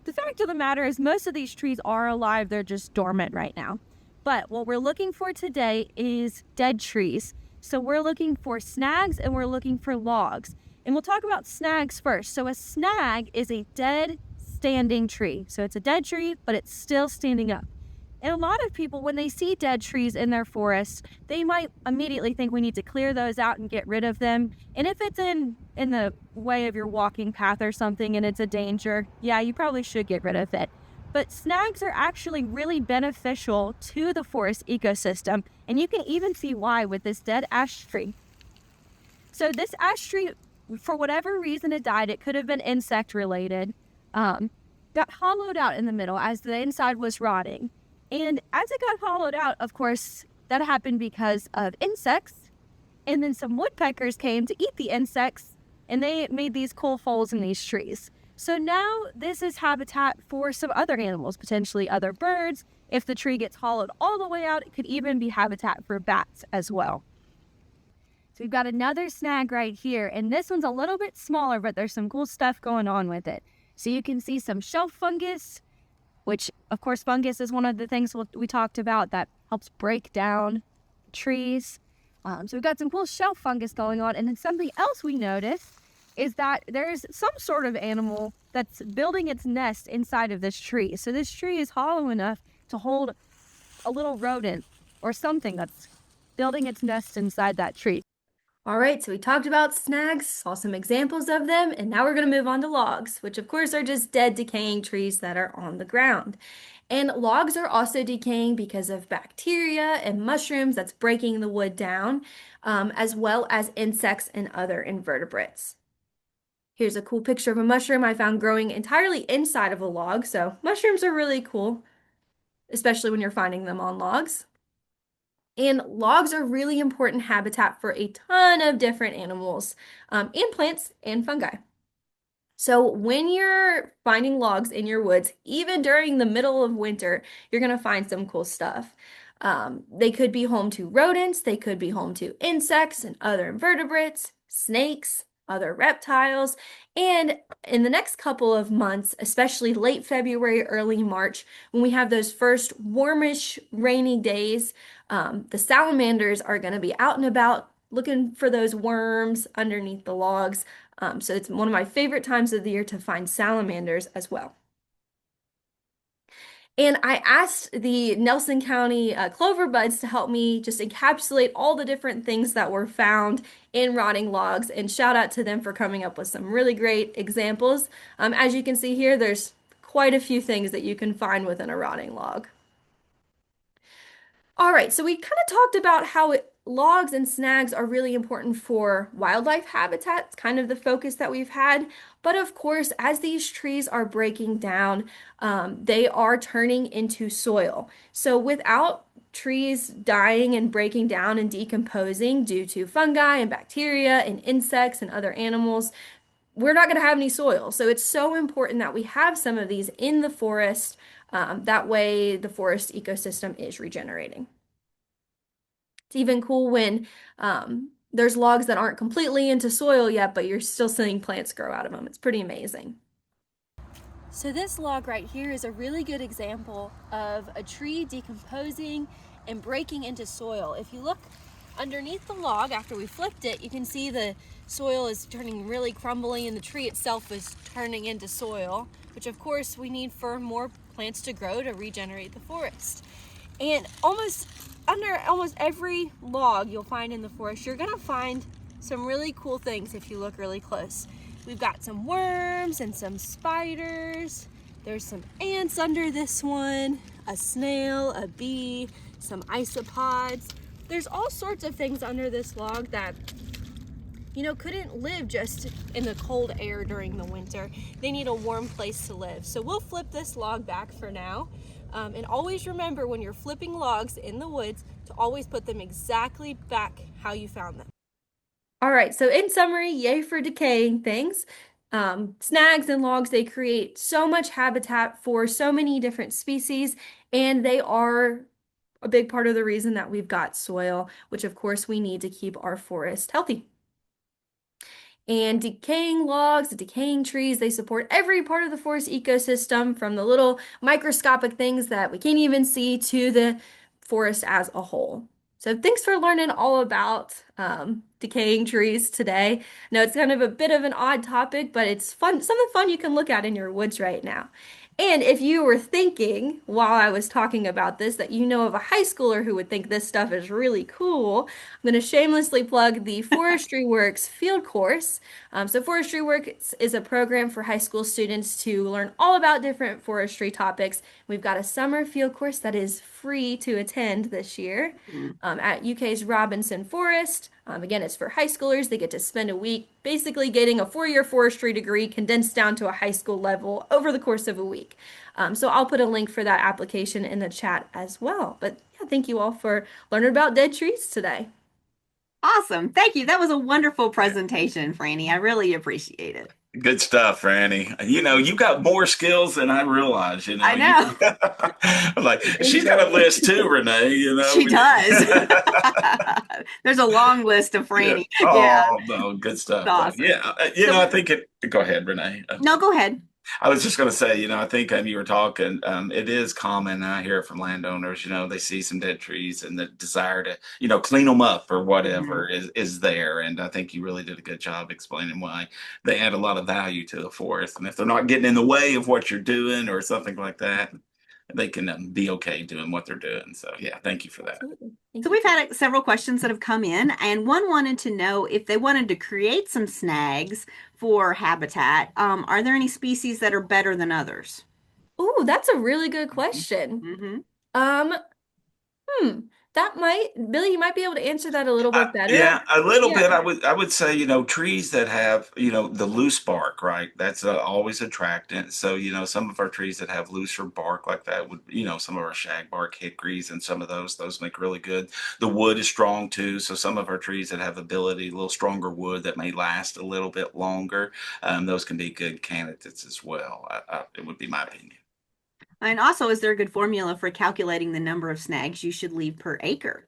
The fact of the matter is most of these trees are alive. They're just dormant right now. But what we're looking for today is dead trees. So we're looking for snags and we're looking for logs. And we'll talk about snags first. So a snag is a dead standing tree. So it's a dead tree, but it's still standing up. And a lot of people, when they see dead trees in their forests, they might immediately think we need to clear those out and get rid of them. And if it's in the way of your walking path or something and it's a danger, yeah, you probably should get rid of it. But snags are actually really beneficial to the forest ecosystem. And you can even see why with this dead ash tree. So this ash tree, for whatever reason it died, it could have been insect related, got hollowed out in the middle as the inside was rotting. And as it got hollowed out, of course, that happened because of insects. And then some woodpeckers came to eat the insects, and they made these cool holes in these trees. So now this is habitat for some other animals, potentially other birds. If the tree gets hollowed all the way out, it could even be habitat for bats as well. So we've got another snag right here, and this one's a little bit smaller, but there's some cool stuff going on with it. So you can see some shelf fungus, which, of course, fungus is one of the things we talked about that helps break down trees. So we've got some cool shelf fungus going on. And then something else we noticed is that there's some sort of animal that's building its nest inside of this tree. So this tree is hollow enough to hold a little rodent or something that's building its nest inside that tree. All right, so we talked about snags, saw some examples of them, and now we're going to move on to logs, which of course are just dead, decaying trees that are on the ground. And logs are also decaying because of bacteria and mushrooms that's breaking the wood down, as well as insects and other invertebrates. Here's a cool picture of a mushroom I found growing entirely inside of a log, so mushrooms are really cool, especially when you're finding them on logs. And logs are really important habitat for a ton of different animals, and plants and fungi. So when you're finding logs in your woods, even during the middle of winter, you're going to find some cool stuff. They could be home to rodents, they could be home to insects and other invertebrates, snakes, other reptiles. And in the next couple of months, especially late February, early March, when we have those first warmish, rainy days, the salamanders are going to be out and about looking for those worms underneath the logs. So it's one of my favorite times of the year to find salamanders as well. And I asked the Nelson County clover buds to help me just encapsulate all the different things that were found in rotting logs. And shout out to them for coming up with some really great examples. As you can see here, there's quite a few things that you can find within a rotting log. All right, so we kind of talked about how logs and snags are really important for wildlife habitats, kind of the focus that we've had. But of course, as these trees are breaking down, they are turning into soil. So without trees dying and breaking down and decomposing due to fungi and bacteria and insects and other animals, we're not going to have any soil. So it's so important that we have some of these in the forest. That way the forest ecosystem is regenerating. It's even cool when there's logs that aren't completely into soil yet, but you're still seeing plants grow out of them. It's pretty amazing. So this log right here is a really good example of a tree decomposing and breaking into soil. If you look underneath the log after we flipped it, you can see the soil is turning really crumbly and the tree itself is turning into soil, which of course we need for more plants to grow to regenerate the forest. And under almost every log you'll find in the forest, you're gonna find some really cool things if you look really close. We've got some worms and some spiders. There's some ants under this one, a snail, a bee, some isopods. There's all sorts of things under this log that, you know, couldn't live just in the cold air during the winter. They need a warm place to live. So we'll flip this log back for now. And always remember when you're flipping logs in the woods to always put them exactly back how you found them. All right, so in summary, yay for decaying things. Snags and logs, they create so much habitat for so many different species, and they are a big part of the reason that we've got soil, which of course we need to keep our forest healthy. And decaying logs, decaying trees, they support every part of the forest ecosystem, from the little microscopic things that we can't even see to the forest as a whole. So thanks for learning all about decaying trees today. I know it's kind of a bit of an odd topic, but it's fun, something fun you can look at in your woods right now. And if you were thinking while I was talking about this that you know of a high schooler who would think this stuff is really cool, I'm going to shamelessly plug the Forestry Works field course. So Forestry Works is a program for high school students to learn all about different forestry topics. We've got a summer field course that is free to attend this year at UK's Robinson Forest. Again, it's for high schoolers. They get to spend a week basically getting a four-year forestry degree condensed down to a high school level over the course of a week. So I'll put a link for that application in the chat as well. But yeah, thank you all for learning about dead trees today. Awesome. Thank you. That was a wonderful presentation, Frannie. I really appreciate it. Good stuff, Frannie. You know, you got more skills than I realized. You know, I know. I'm like, she's got a list too, Renee. You know, she does. There's a long list of Frannie. Yeah. Oh, no, good stuff. Awesome. Yeah, you know, I think it. Go ahead, Renee. No, go ahead. I was just going to say, you know, I think you were talking, it is common. I hear it from landowners, you know, they see some dead trees and the desire to, you know, clean them up or whatever is there. And I think you really did a good job explaining why they add a lot of value to the forest. And if they're not getting in the way of what you're doing or something like that, they can be okay doing what they're doing. So yeah, thank you for that. Absolutely. Thank So you. we've had several questions that have come in, and one wanted to know if they wanted to create some snags for habitat. Are there any species that are better than others? Oh, that's a really good question. Mm-hmm. Um, hmm, that might, Billy, you might be able to answer that a little bit better. Yeah, a little bit. Yeah. I would say, trees that have, the loose bark, right? That's always attractant. So, some of our trees that have looser bark like that would, some of our shagbark, hickories, and some of those make really good. The wood is strong too. So some of our trees that have ability, a little stronger wood that may last a little bit longer, those can be good candidates as well. It would be my opinion. And also, is there a good formula for calculating the number of snags you should leave per acre?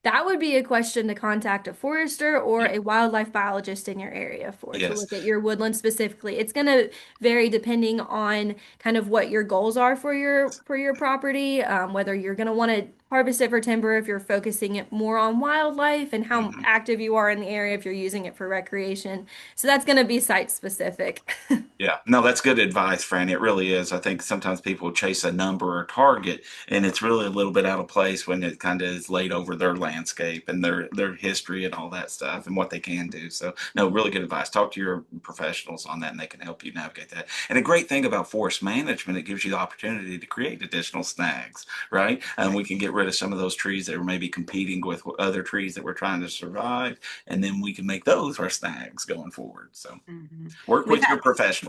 That would be a question to contact a forester or Yeah. a wildlife biologist in your area for to Yes. look at your woodland specifically. It's going to vary depending on kind of what your goals are for your property, whether you're going to want to harvest it for timber if you're focusing it more on wildlife and how Mhm. active you are in the area if you're using it for recreation. So that's going to be site specific. Yeah, no, that's good advice, Franny. It really is. I think sometimes people chase a number or target, and it's really a little bit out of place when it kind of is laid over their landscape and their history and all that stuff and what they can do. So, no, really good advice. Talk to your professionals on that, and they can help you navigate that. And a great thing about forest management, it gives you the opportunity to create additional snags, right? And we can get rid of some of those trees that are maybe competing with other trees that we're trying to survive, and then we can make those our snags going forward. So, Mm-hmm. work We've with had your professionals.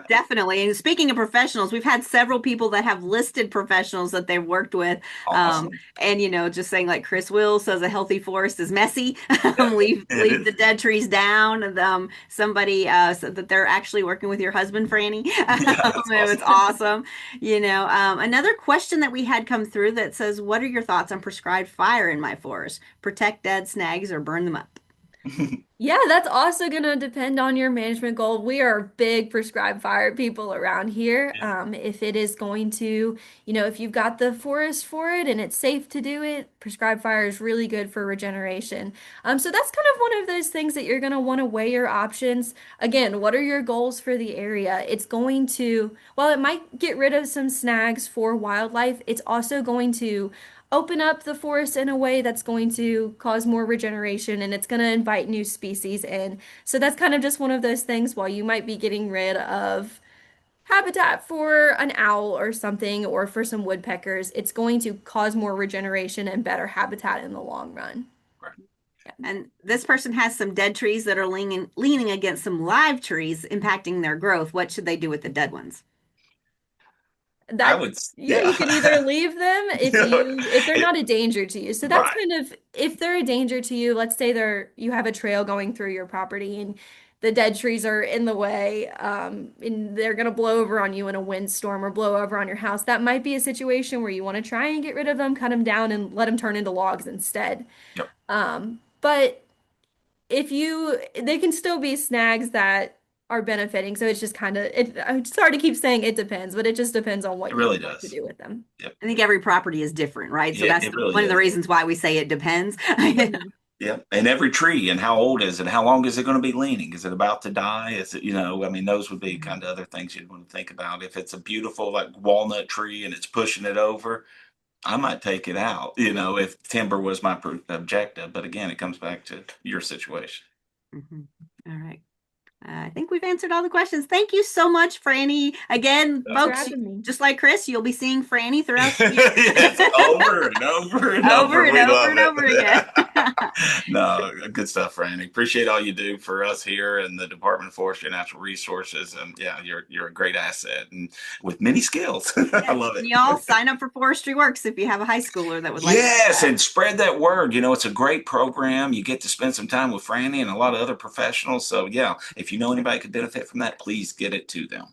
Definitely. And speaking of professionals, we've had several people that have listed professionals that they've worked with. Awesome. And just saying like Chris Will says a healthy forest is messy. Yeah, it Leave the is. dead trees down. And, somebody said that they're actually working with your husband, Franny. Yeah, that's It was awesome. awesome. Another question that we had come through that says, what are your thoughts on prescribed fire in my forest? Protect dead snags or burn them up? Yeah, that's also going to depend on your management goal. We are big prescribed fire people around here. Yeah. If it is going to, if you've got the forest for it and it's safe to do it, prescribed fire is really good for regeneration. So that's kind of one of those things that you're going to want to weigh your options. Again, what are your goals for the area? It's going to, while it might get rid of some snags for wildlife, it's also going to open up the forest in a way that's going to cause more regeneration and it's going to invite new species in. So that's kind of just one of those things while you might be getting rid of habitat for an owl or something or for some woodpeckers, it's going to cause more regeneration and better habitat in the long run. Right. And this person has some dead trees that are leaning against some live trees, impacting their growth. What should they do with the dead ones? I That would, yeah, you yeah. can either leave them if they're It- not a danger to you. So that's right. kind of if they're a danger to you, let's say you have a trail going through your property and the dead trees are in the way, and they're gonna blow over on you in a windstorm or blow over on your house. That might be a situation where you want to try and get rid of them, cut them down, and let them turn into logs instead. Yep. But they can still be snags that are benefiting. So it's just kind of I'm sorry to keep saying it depends, but it just depends on what It you really would like to does. do with them. Yep. I think every property is different, right? So Yeah, that's it really one of the is. reasons why we say it depends. Mhm. Yep. And every tree and how old is it? How long is it going to be leaning? Is it about to die? Is it, I mean, those would be kind of other things you'd want to think about. If it's a beautiful like walnut tree and it's pushing it over, I might take it out, if timber was my objective. But again, it comes back to your situation. Mhm. All right. I think we've answered all the questions. Thank you so much, Franny. Again, Thanks for folks, having me. just like Chris, you'll be seeing Franny throughout the Yes, over and over and over over. and We over love and over again. it. No, good stuff, Franny. Appreciate all you do for us here in the Department of Forestry and Natural Resources. And yeah, you're a great asset and with many skills. I Yes, love and it. y'all sign up for Forestry Works if you have a high schooler that would like to do Yes, that. and spread that word. It's a great program. You get to spend some time with Franny and a lot of other professionals. So yeah, if you know anybody could benefit from that, please get it to them.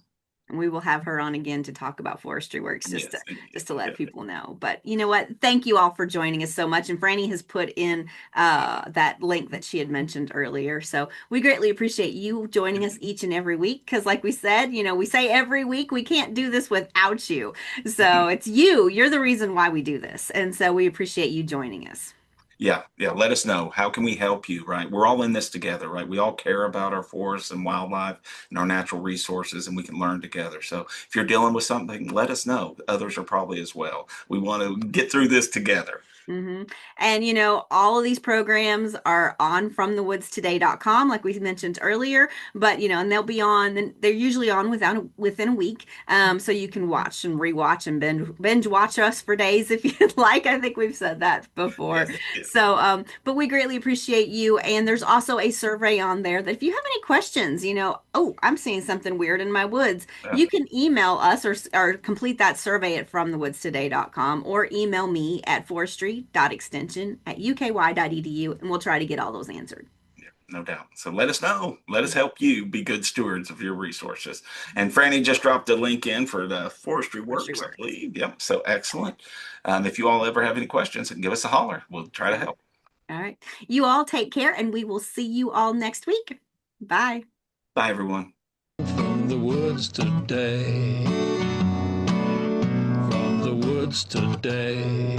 And we will have her on again to talk about Forestry Works Yes, just to let yeah. people know. But you know what? Thank you all for joining us so much. And Franny has put in that link that she had mentioned earlier. So we greatly appreciate you joining us each and every week. Because like we said, we say every week we can't do this without you. So it's you. You're the reason why we do this. And so we appreciate you joining us. Yeah, yeah. Let us know. How can we help you, right? We're all in this together, right? We all care about our forests and wildlife and our natural resources, and we can learn together. So if you're dealing with something, let us know. Others are probably as well. We want to get through this together. hmm And all of these programs are on fromthewoodstoday.com, like we mentioned earlier. But and they'll be on, and they're usually on within a week. So you can watch and rewatch and binge watch us for days if you'd like. I think we've said that before. Yes, yes. So, but we greatly appreciate you. And there's also a survey on there that if you have any questions, oh, I'm seeing something weird in my woods, you can email us or complete that survey at fromthewoodstoday.com or email me at forestry.extension@uky.edu, and we'll try to get all those answered. No doubt. So let us know. Let us help you be good stewards of your resources. And Frannie just dropped a link in for the Forestry Works, I believe. Yep. So excellent. If you all ever have any questions, give us a holler. We'll try to help. All right. You all take care, and we will see you all next week. Bye. Bye, everyone. From the woods today. From the woods today.